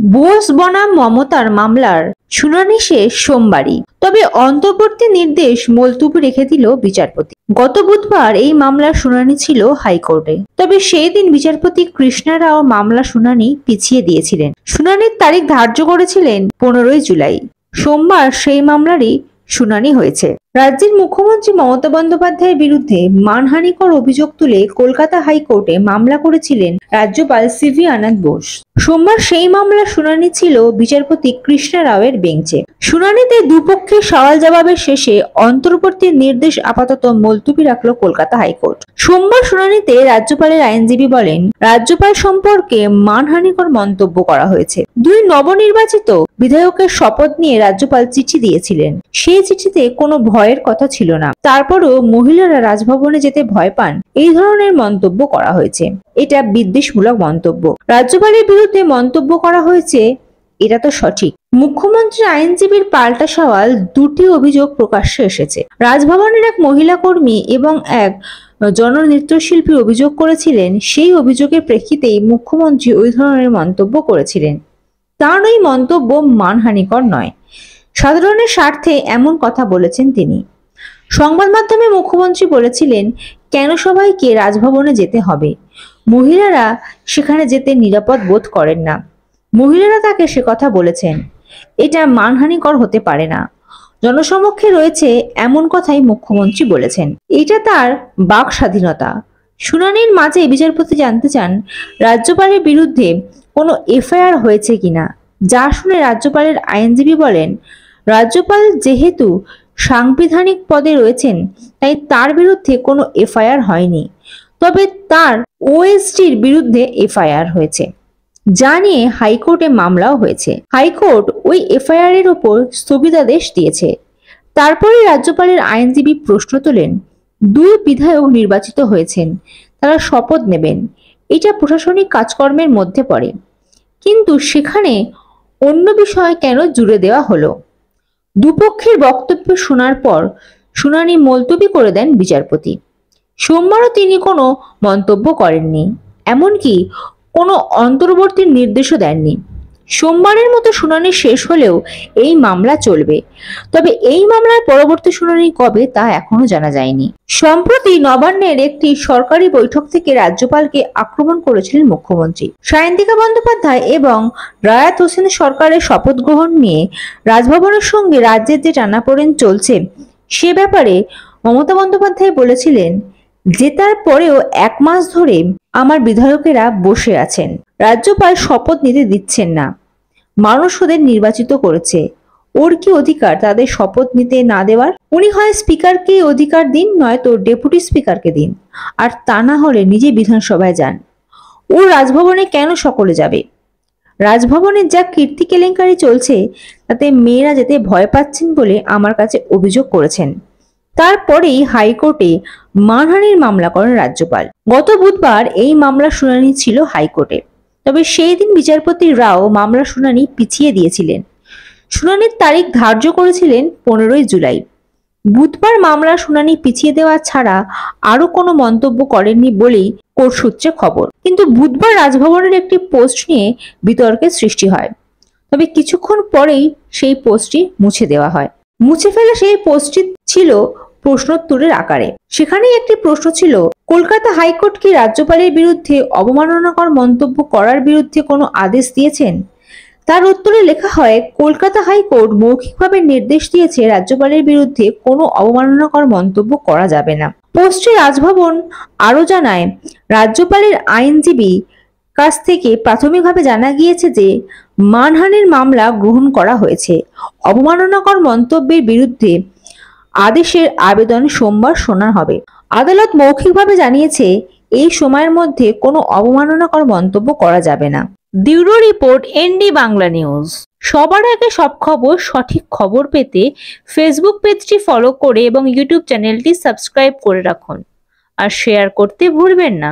বোস বনাম মমতার মামলার শুনানি শেষ সোমবারই, তবে অন্তর্বর্তী নির্দেশ মুলতুবি রেখে দিল বিচারপতি। গত বুধবার এই মামলার শুনানি ছিল হাইকোর্টে, তবে সেই দিন বিচারপতি কৃষ্ণা রাও মামলা শুনানি পিছিয়ে দিয়েছিলেন। শুনানির তারিখ ধার্য করেছিলেন 15 জুলাই। সোমবার সেই মামলারই শুনানি হয়েছে। রাজ্যের মুখ্যমন্ত্রী মমতা বন্দ্যোপাধ্যায়ের বিরুদ্ধে মানহানিকর অভিযোগ তুলে কলকাতা হাইকোর্টে মামলা করেছিলেন রাজ্যপাল সিভি আনন্দ বোস। সোমবার সেই মামলার শুনানি ছিল বিচারপতি কৃষ্ণা রাওয়ের বেঞ্চে। শুনানিতে দুপক্ষের সওয়াল জবাবের শেষে অন্তর্বর্তী নির্দেশ আপাতত মুলতুবি রাখল কলকাতা হাইকোর্ট। সোমবার শুনানিতে রাজ্যপালের আইনজীবী বলেন, রাজ্যপাল সম্পর্কে মানহানিকর মন্তব্য করা হয়েছে। দুই নবনির্বাচিত বিধায়কের শপথ নিয়ে রাজ্যপাল চিঠি দিয়েছিলেন। সেই চিঠিতে কোনো ভয়ের কথা ছিল না। তারপরও মহিলারা রাজভবনে যেতে ভয় পান, এই ধরনের মন্তব্য করা হয়েছে। এটা বিদ্বেষমূলক মন্তব্য। রাজ্যপালের বিরুদ্ধে মন্তব্য করা হয়েছে, এটা তো সঠিক। মুখ্যমন্ত্রীর আইনজীবীর পাল্টা সওয়াল, দুটি অভিযোগ প্রকাশ্যে এসেছে। রাজভবনের এক মহিলা কর্মী এবং এক জননৃত্যশিল্পী অভিযোগ করেছিলেন, সেই অভিযোগের প্রেক্ষিতেই মুখ্যমন্ত্রী ওই ধরনের মন্তব্য করেছিলেন। তার ওই মন্তব্য মানহানিকর নয়, সাধারণের স্বার্থে এমন কথা বলেছেন তিনি। সংবাদ মাধ্যমে মুখ্যমন্ত্রী বলেছিলেন, কেন সবাইকে রাজভবনে যেতে হবে? মহিলারা সেখানে যেতে নিরাপদ বোধ করেন না। মহিলারা তাকে সে কথা বলেছেন, এটা মানহানিকর হতে পারে না। জনসমক্ষে রয়েছে এমন কথাই মুখ্যমন্ত্রী বলেছেন, এটা তার বাক স্বাধীনতা। শুনানির মাঝে বিচারপতি জানতে চান, রাজ্যপালের বিরুদ্ধে কোনো এফআইআর হয়েছে কিনা, যা শুনে রাজ্যপালের আইনজীবী বলেন, রাজ্যপাল যেহেতু সাংবিধানিক পদে রয়েছেন, তাই তার বিরুদ্ধে কোনো এফআইআর হয়নি। তবে তার ওএসডির বিরুদ্ধে এফআইআর হয়েছে, যা নিয়ে হাইকোর্টে মামলাও হয়েছে। হাইকোর্ট ওই এফআইআর এর ওপর স্থগিতাদেশ দিয়েছে। তারপরে রাজ্যপালের আইনজীবী প্রশ্ন তোলেন, দুই বিধায়ক নির্বাচিত হয়েছেন, তারা শপথ নেবেন, এটা প্রশাসনিক কাজকর্মের মধ্যে পড়ে, কিন্তু সেখানে অন্য বিষয় কেন জুড়ে দেওয়া হলো? দুপক্ষের বক্তব্য শোনার পর শুনানি মুলতবি করে দেন বিচারপতি। সোমবারও তিনি কোনো মন্তব্য করেননি, এমনকি কোনো অন্তর্বর্তী নির্দেশও দেননি। সোমবারের মতো শুনানি শেষ হলেও এই মামলা চলবে, তবে এই মামলার পরবর্তী শুনানি কবে তা এখনো জানা যায়নি। সম্প্রতি নবান্নের একটি সরকারি বৈঠক থেকে রাজ্যপালকে আক্রমণ করেছিলেন মুখ্যমন্ত্রী। সায়ন্তিকা বন্দ্যোপাধ্যায় এবং রায়াত হোসেন সরকারের শপথ গ্রহণ নিয়ে রাজভবনের সঙ্গে রাজ্যের যে টানাপোড়েন চলছে, সে ব্যাপারে মমতা বন্দ্যোপাধ্যায় বলেছিলেন, জেতার পরেও 1 মাস ধরে আমার বিধায়কেরা বসে আছেন, রাজ্যপাল শপথ নিতে দিচ্ছেন না। মানুষ ওদের নির্বাচিত করেছে, ওর কি অধিকার তাদের শপথ নিতে না দেওয়ার? উনি হয় স্পিকারকে অধিকার দিন, নয়তো ডেপুটি স্পিকারকে দিন, আর তা না হলে নিজে বিধানসভায় যান। ও রাজভবনে কেন সকলে যাবে? রাজভবনের যা কীর্তি কেলেঙ্কারি চলছে, তাতে মেয়েরা যেতে ভয় পাচ্ছেন বলে আমার কাছে অভিযোগ করেছেন। তারপরেই হাইকোর্টে মানহানির মামলা করেন রাজ্যপাল। গত বুধবার এই মামলার শুনানি ছিল হাইকোর্টে, তবে সেই দিন বিচারপতি রাও মামলার শুনানি পিছিয়ে দিয়েছিলেন। শুনানির তারিখ ধার্য করেছিলেন 15 জুলাই। বুধবার মামলার শুনানি পিছিয়ে দেওয়া ছাড়া আরো কোনো মন্তব্য করেননি বলেই কোর্ট সূত্রে খবর। কিন্তু বুধবার রাজভবনের একটি পোস্ট নিয়ে বিতর্কের সৃষ্টি হয়, তবে কিছুক্ষণ পরেই সেই পোস্টটি মুছে দেওয়া হয়। মুছে ফেলা সেই পোস্টটি ছিল প্রশ্নোত্তরের আকারে। সেখানেই একটি প্রশ্ন ছিল, কলকাতা হাইকোর্ট কি রাজ্যপালের বিরুদ্ধে অবমাননাকর মন্তব্য করার বিরুদ্ধে কোনো আদেশ দিয়েছেন? তার উত্তরে লেখা হয়, কলকাতা হাইকোর্ট মৌখিকভাবে নির্দেশ দিয়েছে রাজ্যপালের বিরুদ্ধে কোনো অবমাননাকর মন্তব্য করা যাবে না। পোস্টে রাজভবন আরো জানায়, রাজ্যপালের আইনজীবী কাছ থেকে প্রাথমিকভাবে জানা গিয়েছে যে মানহানির মামলা গ্রহণ করা হয়েছে। অবমাননাকর মন্তব্যের বিরুদ্ধে আদেশের আবেদন সোমবার শোনা হবে। আদালত মৌখিকভাবে জানিয়েছে, এই সময়ের মধ্যে কোনো অবমাননাকর মন্তব্য করা যাবে না। Bureau report, ND Bangla news. সবার আগে সব খবর, সঠিক খবর পেতে ফেসবুক পেজটি ফলো করে এবং ইউটিউব চ্যানেলটি সাবস্ক্রাইব করে রাখুন, আর শেয়ার করতে ভুলবেন না।